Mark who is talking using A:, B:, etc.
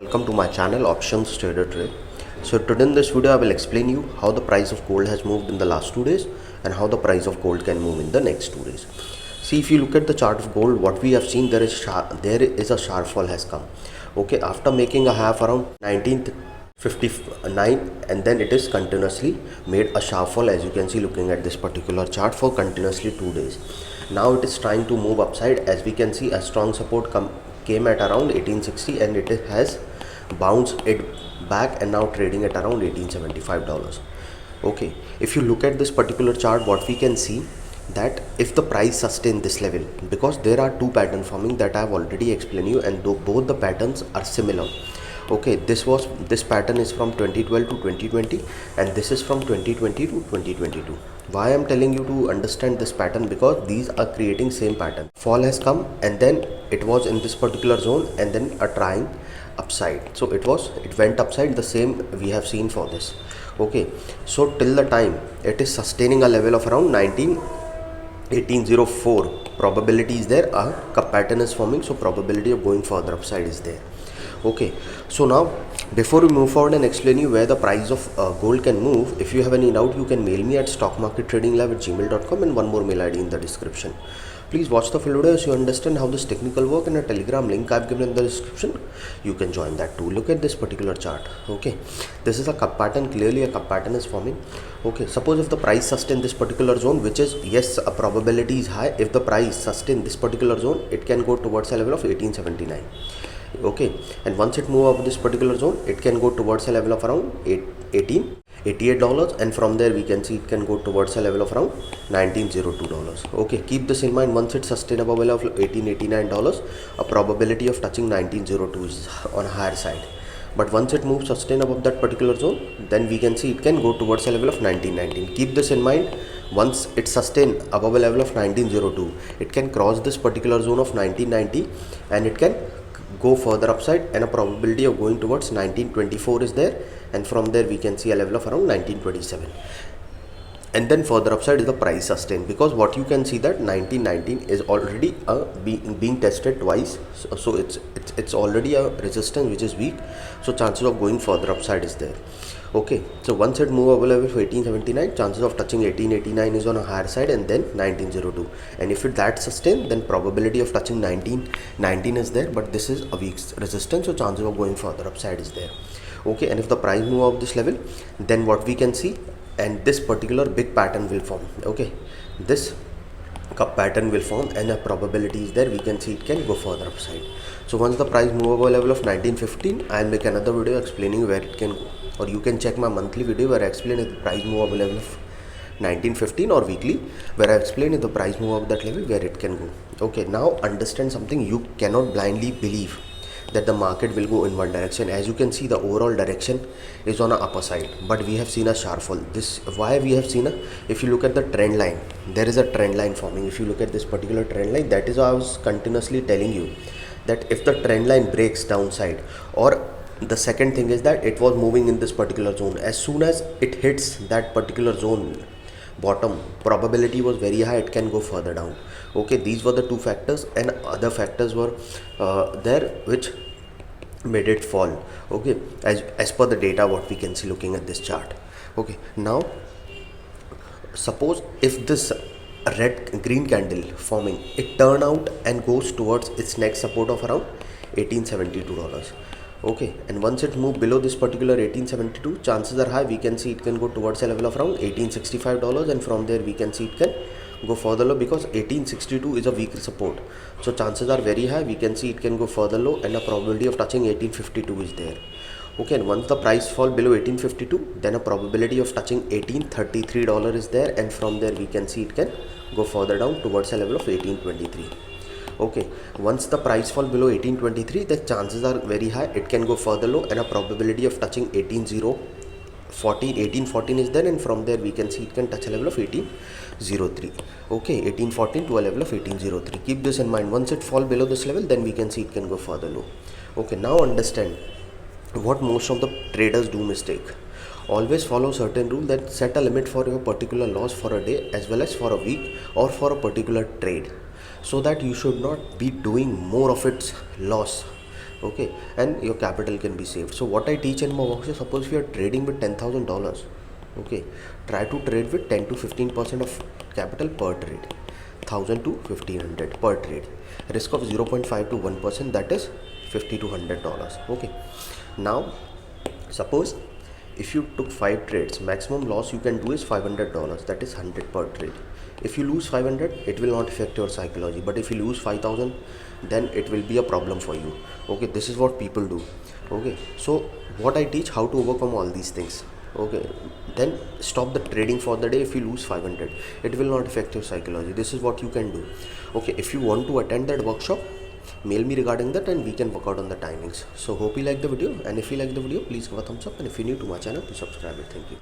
A: Welcome to my channel Options Trader Trade. So today in this video I will explain you how the price of gold has moved in the last 2 days and how the price of gold can move in the next 2 days. See, if you look at the chart of gold, what we have seen, there is a sharp fall has come. Okay, after making a half around 1959, and then it is continuously made a sharp fall, as you can see looking at this particular chart, for continuously 2 days. Now it is trying to move upside. As we can see, a strong support came at around 1860 and it has bounced it back and now trading at around $1875. Okay, if you look at this particular chart, what we can see, that if the price sustain this level, because there are two patterns forming that I have already explained you, and both the patterns are similar. Okay, this pattern is from 2012 to 2020 and this is from 2020 to 2022. Why I am telling you to understand this pattern? Because these are creating same pattern. Fall has come and then it was in this particular zone and then a trying upside. So it went upside, the same we have seen for this. Okay, so till the time it is sustaining a level of around 1804, probability is there, a cup pattern is forming, so probability of going further upside is there. Okay, so now before we move forward and explain you where the price of gold can move, if you have any doubt, you can mail me at stockmarkettradinglab@gmail.com and one more mail ID in the description. Please watch the full video so you understand how this technical work, and a telegram link I've given in the description. You can join that too. Look at this particular chart. Okay, this is a cup pattern. Clearly a cup pattern is forming. Okay, suppose if the price sustain this particular zone, which is, yes, a probability is high. If the price sustain this particular zone, it can go towards a level of 1879. Okay, and once it move up this particular zone, it can go towards a level of around $1888, and from there we can see it can go towards a level of around $1902. Okay, keep this in mind. Once it sustain above a level of $1889, a probability of touching 1902 is on a higher side. But once it moves sustain above that particular zone, then we can see it can go towards a level of 1919. Keep this in mind. Once it sustain above a level of 1902, it can cross this particular zone of 1990 and it can go further upside, and a probability of going towards 1924 is there, and from there we can see a level of around 1927, and then further upside is the price sustain, because what you can see that 1919 is already being tested twice, so it's already a resistance which is weak, so chances of going further upside is there. Okay, so once it move over level for 1879, chances of touching 1889 is on a higher side, and then 1902, and if that sustain, then probability of touching 1919 is there, but this is a weak resistance, so chances of going further upside is there. Okay, and if the price move up this level, then what we can see, and this particular big pattern will form. Okay, this cup pattern will form and a probability is there, we can see it can go further upside. So once the price move over level of 1915, I'll make another video explaining where it can go, or you can check my monthly video where I explain if the price move over level of 1915, or weekly where I explain if the price move up that level where it can go. Okay, now understand something. You cannot blindly believe that the market will go in one direction. As you can see, the overall direction is on a upper side, but we have seen a sharp fall. This why we have seen if you look at the trend line, there is a trend line forming. If you look at this particular trend line, that is how I was continuously telling you that if the trend line breaks downside, or the second thing is that it was moving in this particular zone, as soon as it hits that particular zone bottom, probability was very high it can go further down. Okay, these were the two factors, and other factors were there which made it fall. Okay, as per the data what we can see looking at this chart. Okay, now suppose if this red green candle forming, it turn out and goes towards its next support of around $1872. Okay, and once it move below this particular 1872, chances are high we can see it can go towards a level of around $1865, and from there we can see it can go further low, because 1862 is a weak support, so chances are very high we can see it can go further low, and a probability of touching 1852 is there. Okay, and once the price fall below 1852, then a probability of touching $1833 is there, and from there we can see it can go further down towards a level of 1823. Okay, once the price fall below 1823, the chances are very high it can go further low, and a probability of touching 1814 is there, and from there we can see it can touch a level of 1803. Okay, 1814 to a level of 1803. Keep this in mind. Once it fall below this level, then we can see it can go further low. Okay, now understand what most of the traders do mistake. Always follow certain rule that set a limit for your particular loss for a day as well as for a week or for a particular trade, so that you should not be doing more of its loss Okay, and your capital can be saved. So what I teach in my workshop, suppose if you are trading with $10,000, okay, try to trade with 10 to 15% of capital per trade, 1000 to 1500 per trade, risk of 0.5 to 1%, that is 50 to $100. Okay, now suppose if you took 5 trades, maximum loss you can do is $500, that is 100 per trade. If you lose 500, it will not affect your psychology, but if you lose 5000, then it will be a problem for you. Okay, this is what people do. Okay, so what I teach, how to overcome all these things. Okay, then stop the trading for the day. If you lose 500, it will not affect your psychology. This is what you can do. Okay, if you want to attend that workshop, mail me regarding that and we can work out on the timings. So hope you like the video, and if you like the video, please give a thumbs up, and if you're new to my channel, please subscribe it. Thank you.